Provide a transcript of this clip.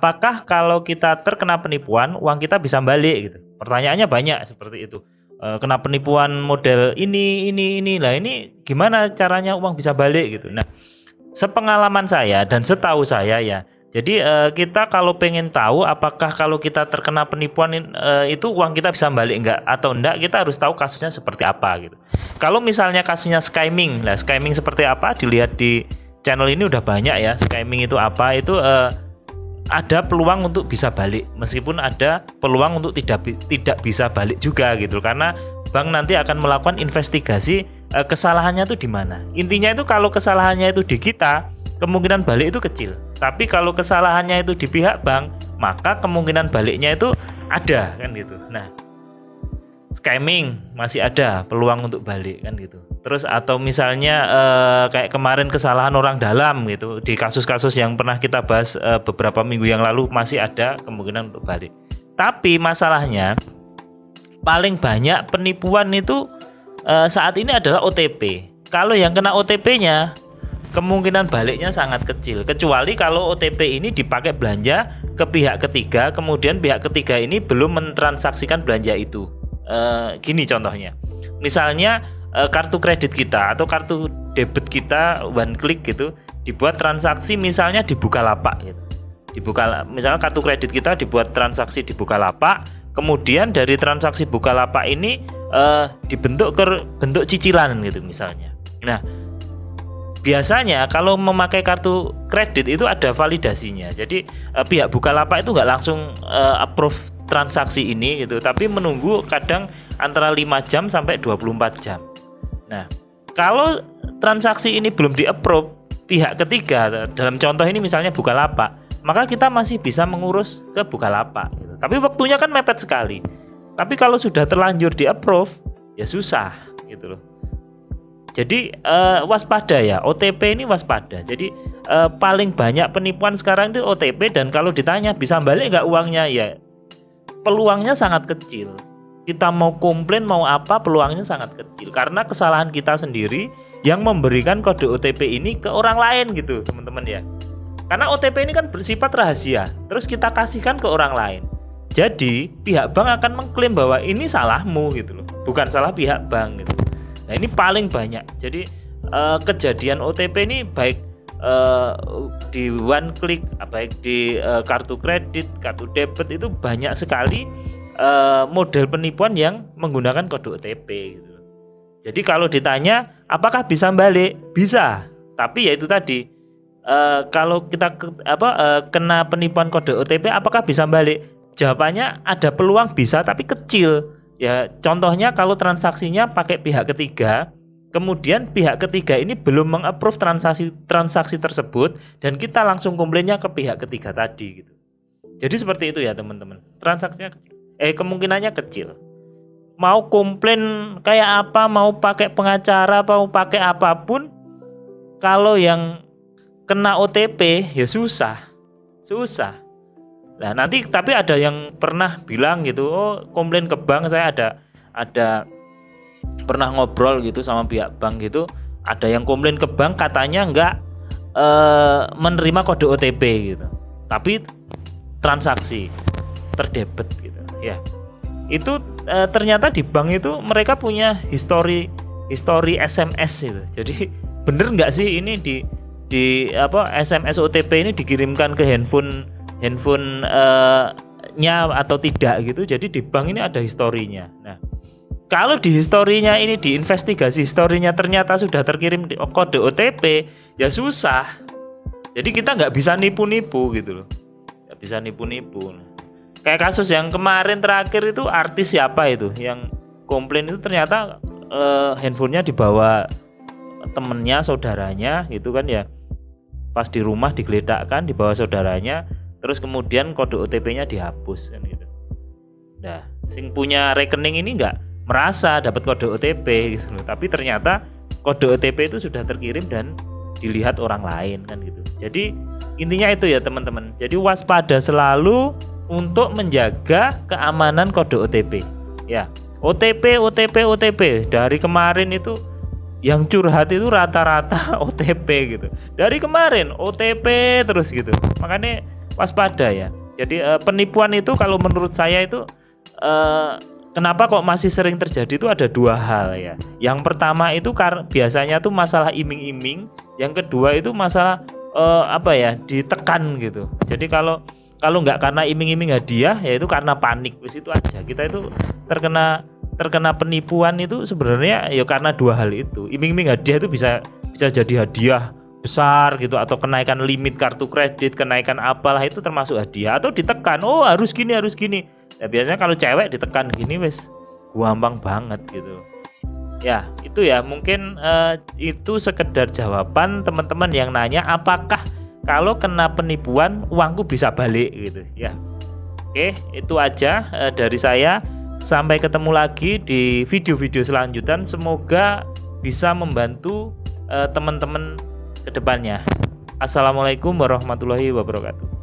apakah kalau kita terkena penipuan uang kita bisa balik gitu? Pertanyaannya banyak seperti itu. Kena penipuan model ini. Lah ini gimana caranya uang bisa balik gitu. Nah, sepengalaman saya dan setahu saya ya. Jadi kita kalau pengen tahu apakah kalau kita terkena penipuan itu uang kita bisa balik enggak atau enggak, kita harus tahu kasusnya seperti apa gitu. Kalau misalnya kasusnya skimming, lah skimming seperti apa dilihat di channel ini udah banyak ya. Skimming itu apa? Itu ada peluang untuk bisa balik, meskipun ada peluang untuk tidak bisa balik juga gitu, karena bank nanti akan melakukan investigasi kesalahannya itu di mana. Intinya itu kalau kesalahannya itu di kita, kemungkinan balik itu kecil. Tapi kalau kesalahannya itu di pihak bank, maka kemungkinan baliknya itu ada kan gitu. Nah, skimming masih ada peluang untuk balik kan gitu. Terus atau misalnya kayak kemarin kesalahan orang dalam gitu, di kasus-kasus yang pernah kita bahas beberapa minggu yang lalu, masih ada kemungkinan untuk balik. Tapi masalahnya paling banyak penipuan itu saat ini adalah OTP. Kalau yang kena OTP-nya kemungkinan baliknya sangat kecil, kecuali kalau OTP ini dipakai belanja ke pihak ketiga, kemudian pihak ketiga ini belum mentransaksikan belanja itu. Gini contohnya, misalnya kartu kredit kita atau kartu debit kita one click gitu dibuat transaksi misalnya di Bukalapak gitu. Misalnya kartu kredit kita dibuat transaksi di Bukalapak, kemudian dari transaksi Bukalapak ini dibentuk ke bentuk cicilan gitu misalnya. Nah, biasanya kalau memakai kartu kredit itu ada validasinya. Jadi pihak Bukalapak itu nggak langsung approve transaksi ini gitu, tapi menunggu kadang antara 5 jam sampai 24 jam. Nah, kalau transaksi ini belum di-approve pihak ketiga, dalam contoh ini misalnya Bukalapak, maka kita masih bisa mengurus ke Bukalapak gitu. Tapi waktunya kan mepet sekali. Tapi kalau sudah terlanjur di-approve, ya susah gitu loh. Jadi waspada ya, OTP ini waspada. Jadi paling banyak penipuan sekarang itu OTP, dan kalau ditanya bisa balik nggak uangnya, ya peluangnya sangat kecil. Kita mau komplain mau apa, peluangnya sangat kecil karena kesalahan kita sendiri yang memberikan kode OTP ini ke orang lain gitu teman-teman ya. Karena OTP ini kan bersifat rahasia, terus kita kasihkan ke orang lain. Jadi pihak bank akan mengklaim bahwa ini salahmu gitu loh, bukan salah pihak bank gitu. Nah ini paling banyak. Jadi kejadian OTP ini baik di one click, baik di kartu kredit, kartu debit, itu banyak sekali model penipuan yang menggunakan kode OTP gitu. Jadi kalau ditanya apakah bisa balik, bisa. Tapi ya itu tadi, kalau kita kena penipuan kode OTP apakah bisa balik? Jawabannya ada peluang bisa, tapi kecil. Ya contohnya kalau transaksinya pakai pihak ketiga, kemudian pihak ketiga ini belum mengapprove transaksi tersebut, dan kita langsung komplainnya ke pihak ketiga tadi gitu. Jadi seperti itu ya teman-teman. Transaksinya kecil. Kemungkinannya kecil. Mau komplain kayak apa, mau pakai pengacara, mau pakai apapun, kalau yang kena OTP ya susah. Nah nanti tapi ada yang pernah bilang gitu, oh komplain ke bank, saya ada pernah ngobrol gitu sama pihak bank gitu, ada yang komplain ke bank katanya nggak menerima kode OTP gitu, tapi transaksi terdebet gitu ya. Itu ternyata di bank itu mereka punya histori SMS gitu. Jadi bener nggak sih ini di SMS OTP ini dikirimkan ke handphone nya atau tidak gitu. Jadi di bank ini ada historinya. Nah, kalau di historinya ini, diinvestigasi historinya ternyata sudah terkirim kode OTP, ya susah. Jadi kita nggak bisa nipu-nipu gitu loh. Nggak bisa nipu-nipu. Kayak kasus yang kemarin terakhir itu, artis siapa itu yang komplain itu ternyata handphonenya dibawa temennya, saudaranya gitu kan ya. Pas di rumah digeledakkan, dibawa saudaranya, terus kemudian kode OTP-nya dihapus kan gitu. Nah, sing punya rekening ini nggak merasa dapat kode OTP gitu, tapi ternyata kode OTP itu sudah terkirim dan dilihat orang lain kan gitu. Jadi intinya itu ya teman-teman. Jadi waspada selalu untuk menjaga keamanan kode OTP. Ya, OTP dari kemarin itu yang curhat itu rata-rata OTP gitu. Dari kemarin OTP terus gitu. Makanya waspada ya. Jadi penipuan itu kalau menurut saya itu kenapa kok masih sering terjadi itu ada dua hal ya. Yang pertama itu biasanya tuh masalah iming-iming, yang kedua itu masalah ditekan gitu. Jadi kalau nggak karena iming-iming hadiah, ya itu karena panik, wis itu aja. Kita itu terkena penipuan itu sebenarnya ya karena dua hal itu. Iming-iming hadiah itu bisa jadi hadiah besar gitu, atau kenaikan limit kartu kredit, kenaikan apalah, itu termasuk hadiah. Atau ditekan, oh harus gini. Ya, biasanya kalau cewek ditekan gini wis gampang banget gitu. Ya itu ya mungkin itu sekedar jawaban teman-teman yang nanya apakah kalau kena penipuan uangku bisa balik gitu ya. Oke, itu aja dari saya. Sampai ketemu lagi di video-video selanjutnya. Semoga bisa membantu teman-teman ke depannya. Assalamualaikum warahmatullahi wabarakatuh.